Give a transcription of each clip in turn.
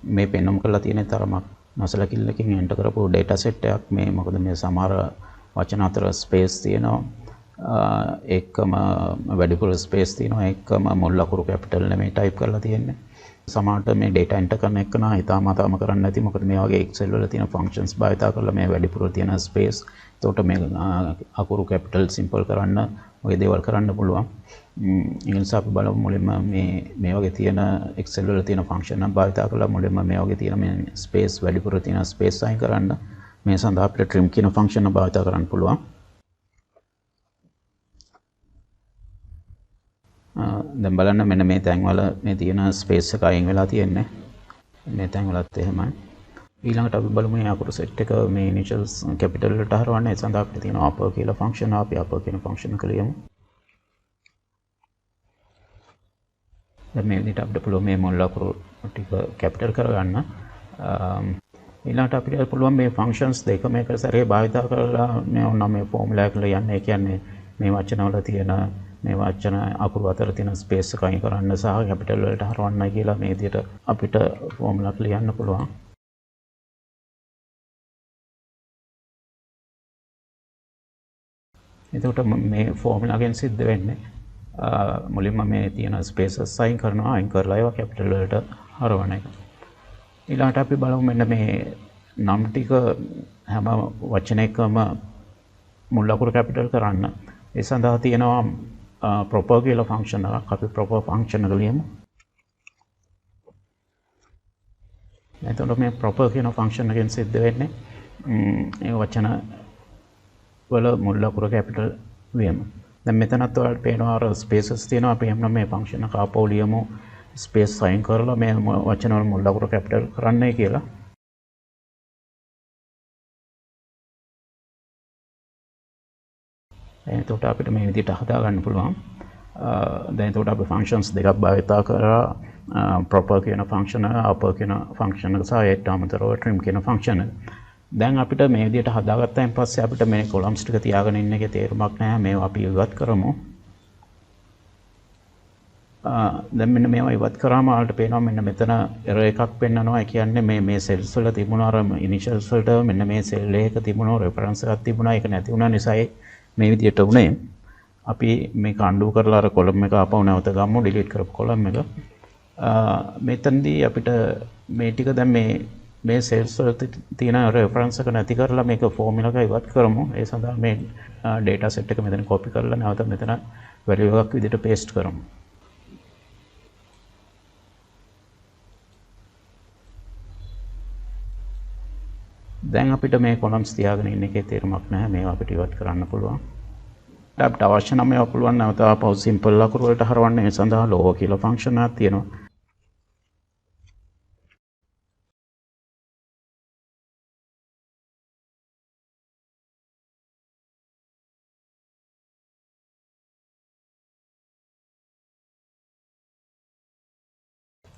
මේ පෙන්වුම් කරලා තියෙන තරමක් නොසලකිල්ලකින් එන්ටර් කරපු data set එකක් මේ මොකද මේ සමහර වචන අතර ස්පේස් තියෙනවා ඒකම වැඩිපුර ස්පේස් තියෙනවා ඒකම මුල් ලකුණු කැපිටල් නෙමෙයි ටයිප් කරලා තියෙන්නේ සමහරට මේ data enter කරන එක නා හිතාමතාම කරන්න නැති මොකද මේ වගේ excel වල තියෙන functions භාවිතා කරලා මේ වැඩිපුර තියෙන space එතකොට මේ අකුරු capital simple කරන්න ඔය දේවල් කරන්න පුළුවන් ඒ නිසා අපි බලමු මුලින්ම මේ වගේ තියෙන excel වල තියෙන function එක භාවිතා කරලා මුලින්ම මේ වගේ තියෙන මේ space වැඩිපුර තියෙන space අයින් කරන්න මේ සඳහා අපිට trim කියන function එක භාවිතා කරන්න පුළුවන් දැන් බලන්න මෙන්න මේ තැන් වල මේ තියෙන ස්පේස් එක අයින් වෙලා තියෙන්නේ මේ තැන් වලත් එහෙමයි ඊළඟට අපි බලමු මේ අකුරු සෙට් එක මේ ඉනිෂියල්ස් කැපිටල් වලට හරවන්න ඒ සඳහා අපිට තියෙන upper කියලා ෆන්ක්ෂන් අපි upper කියන ෆන්ක්ෂන් එක ලියමු දැන් මේ විදිහට අපිට පුළුවන් මේ මුල් අකුරු ටික කැපිටල් කරගන්න ඊළඟට අපිට පුළුවන් මේ ෆන්ක්ෂන්ස් දෙක මේක සැරේ භාවිත කරලා මේ ඔන්න මේ ෆෝමියුලා එක ලියන්න ඒ කියන්නේ මේ වචන වල තියෙන මේ වචන අකුරු අතර තියෙන ස්පේස් එක අයින් කරන්න සහ කැපිටල් වලට හරවන්නයි කියලා මේ විදිහට අපිට ෆෝමියුලා එක ලියන්න පුළුවන්. එතකොට මේ ෆෝමියුලා එකෙන් සිද්ධ වෙන්නේ මුලින්ම මේ තියෙන ස්පේසස් අයින් කරනවා අයින් කරලා ඒවා කැපිටල් වලට හරවන එක. ඊළඟට අපි බලමු මෙන්න මේ නම් ටික හැම වචනයකම මුල් අකුරු කැපිටල් කරන්න. ඒ සඳහා තියෙනවා proper කියලා ෆන්ක්ෂන් එකක් අපි proper ෆන්ක්ෂන් එක ලියමු. එතකොට මේ proper කියන ෆන්ක්ෂන් එකෙන් සිද්ධ වෙන්නේ මේ වචන වල මුල් අකුර කැපිටල් වීම. දැන් මෙතනත් ඔයාලට පේනවා අර ස්පේසස් තියෙනවා අපි එහෙනම් මේ ෆන්ක්ෂන් එක ආපහු ලියමු ස්පේස් සයින් කරලා මේ වචන වල මුල් අකුර කැපිටල් කරන්නයි කියලා. එතකොට අපිට මේ විදිහට හදා ගන්න පුළුවන්. දැන් එතකොට අපි ෆන්ක්ෂන්ස් දෙකක් භාවිත කරලා proper කියන ෆන්ක්ෂන් එක upper කියන ෆන්ක්ෂන් එක සහ ඒට අමතරව trim කියන ෆන්ක්ෂන් එක. දැන් අපිට මේ විදිහට හදාගත්තාන් පස්සේ අපිට මේ කොලම්ස් ටික තියාගෙන ඉන්න එකේ තේරුමක් නැහැ. මේවා අපි ඉවත් කරමු. දැන් මෙන්න මේවා ඉවත් කරාම ඔයාලට පේනවා මෙන්න මෙතන error එකක් පෙන්නනවා. ඒ කියන්නේ මේ cells වල තිබුණ අර initials වලට මෙන්න මේ cell එක තිබුණ reference එකක් තිබුණා. ඒක නැති වුණා නිසා මේ විදිහට උනේ. අපි මේක undo කරලා අර column එක ආපහු නැවත ගමු delete කරපු column එක. මෙතනදී අපිට මේ ටික දැන් මේ cells වල තියෙන reference එක නැති කරලා මේක formula එක ඉවත් කරමු. ඒ සඳහා මේ data set එක මෙතන copy කරලා නැවත මෙතන value එකක් විදිහට paste කරමු. දැන් අපිට මේ columns තියාගෙන ඉන්න එකේ තේරුමක් නැහැ. මේවා අපිට ඉවත් කරන්න පුළුවන්. අපිට අවශ්‍ය නම් මේවා පුළුවන් නැවත ආපහු simple අකුරු වලට හරවන්න. ඒ සඳහා lower කියලා function එකක් තියෙනවා.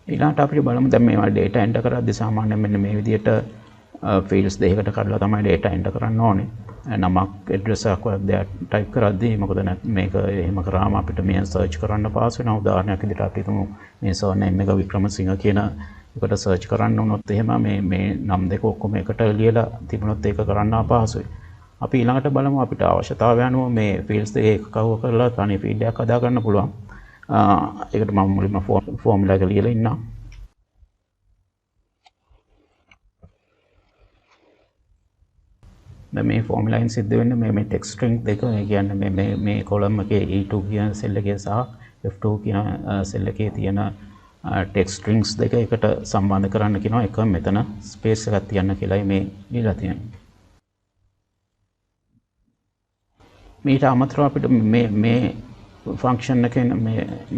ඊළඟට අපිට බලමු දැන් මේවා data enter කරද්දී සාමාන්‍යයෙන් මෙන්න මේ විදිහට fields දෙකකට කඩලා තමයි data enter කරන්න ඕනේ. නමක් address එකක් ඔය type කරද්දී මොකද මේක එහෙම කරාම අපිට මේ search කරන්න පහසු වෙනවා. උදාහරණයක් විදිහට අපි හිතමු මේ surname එක වික්‍රමසිංහ කියන එකට search කරන්න වුණොත් එහෙම මේ නම් දෙක ඔක්කොම එකට ලියලා තිබුණොත් ඒක කරන්න අපහසුයි. අපි ඊළඟට බලමු අපිට අවශ්‍යතාවය අනුව මේ fields දෙක එකකව කරලා තනි field එකක් හදා ගන්න පුළුවන්. ඒකට මම මුලින්ම ෆෝමියුලා එක ලියලා ඉන්නවා. දැන් මේ ෆෝමියුලා එකෙන් සිද්ධ වෙන්නේ මේ ටෙක්ස්ට් ස්ට්‍රින්ග් දෙක. ඒ කියන්නේ මේ කොලම් එකේ E2 කියන සෙල් එකේ සහ F2 කියන සෙල් එකේ තියෙන ටෙක්ස්ට් ස්ට්‍රින්ග්ස් දෙක එකට සම්බන්ධ කරන්න කියනවා. එක මෙතන ස්පේස් එකක් තියන්න කියලායි මේ දීලා තියෙන්නේ. මේට අමතරව අපිට මේ ෆන්ක්ෂන් එකෙන්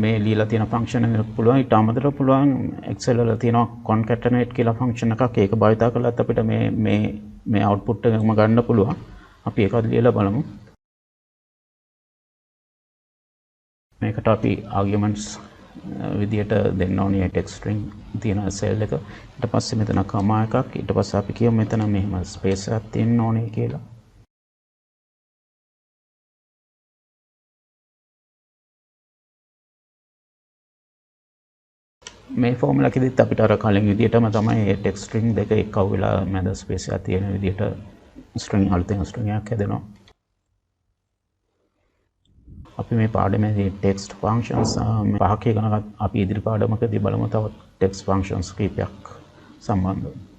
මේ ලියලා තියෙන ෆන්ක්ෂන් එක පුළුවන් ඊට අමතරව පුළුවන් Excel වල තියෙනවා concatenate කියලා ෆන්ක්ෂන් එකක්. ඒක භාවිත කරලත් අපිට මේ output එකම ගන්න පුළුවන්. අපි ඒකත් ලියලා බලමු. මේකට අපි arguments විදියට දෙන්න ඕනේ text string තියෙන cell එක. ඊට පස්සේ මෙතන comma එකක්. ඊට පස්සේ අපි කියමු මෙතන මෙහෙම space එකක් තියෙන්න ඕනේ කියලා. මේ ෆෝමුලා එකෙදිත් අපිට අර කලින් විදිහටම තමයි මේ ටෙක්ස්ට් ස්ට්‍රින්ග් දෙක එක්කව වෙලා මැද ස්පේස් එකක් තියෙන විදිහට ස්ට්‍රින්ග් අලුතෙන් ස්ට්‍රින්ග් එකක් හැදෙනවා. අපි මේ පාඩමේදී ටෙක්ස්ට් ෆන්ක්ෂන්ස් පහක ගණනක් අපි ඉදිරි පාඩමකදී බලමු තවත් ටෙක්ස්ට් ෆන්ක්ෂන්ස් කීපයක් සම්බන්ධව.